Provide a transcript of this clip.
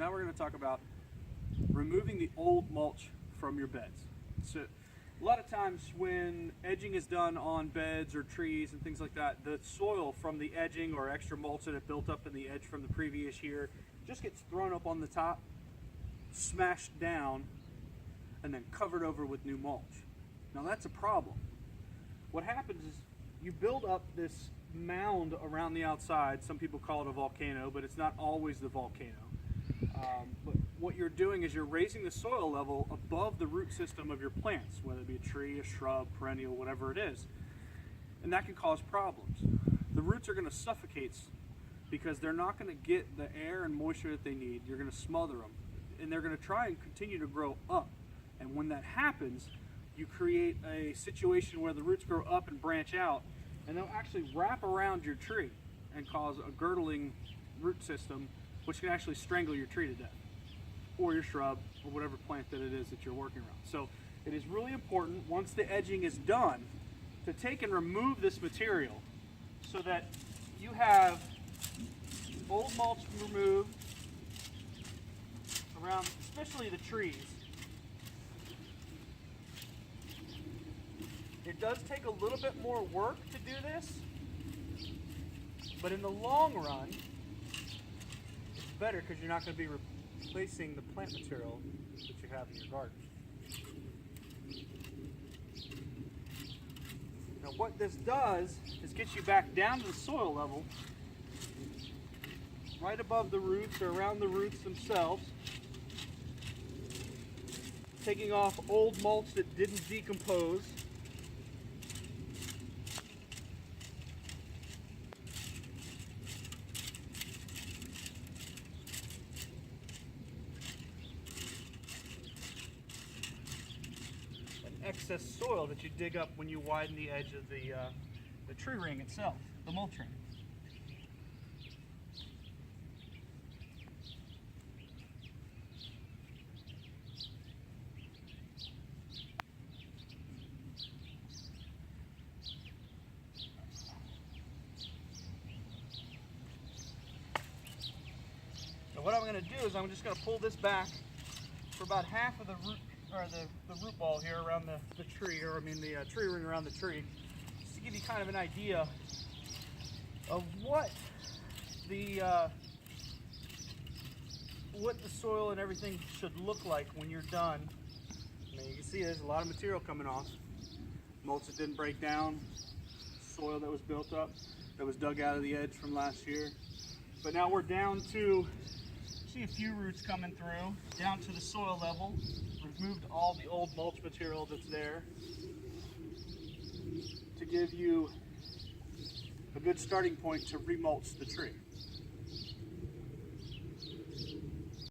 now we're going to talk about removing the old mulch from your beds. So a lot of times when edging is done on beds or trees and things like that, the soil from the edging or extra mulch that had built up in the edge from the previous year just gets thrown up on the top, smashed down, and then covered over with new mulch. Now that's a problem. What happens is you build up this mound around the outside. Some people call it a volcano, but it's not always the volcano. But what you're doing is you're raising the soil level above the root system of your plants, whether it be a tree, a shrub, perennial, whatever it is. And that can cause problems. The roots are going to suffocate because they're not going to get the air and moisture that they need. You're going to smother them. And they're going to try and continue to grow up. And when that happens, you create a situation where the roots grow up and branch out, and they'll actually wrap around your tree and cause a girdling root system, which can actually strangle your tree to death, or your shrub, or whatever plant that it is that you're working around. So it is really important, once the edging is done, to take and remove this material so that you have old mulch removed around, especially the trees. It does take a little bit more work to do this, but in the long run, it's better because you're not going to be replacing the plant material that you have in your garden. Now what this does is get you back down to the soil level, right above the roots or around the roots themselves, taking off old mulch that didn't decompose. Excess soil that you dig up when you widen the edge of the tree ring itself, the mulch ring. So what I'm going to do is I'm just going to pull this back for about half of the root, or the root ball here around the tree, or I mean the tree ring around the tree, just to give you kind of an idea of what the soil and everything should look like when you're done. I mean, you can see there's a lot of material coming off. Mulch that didn't break down, soil that was built up, that was dug out of the edge from last year. But now we're down to, see a few roots coming through, down to the soil level. Removed all the old mulch material that's there to give you a good starting point to remulch the tree.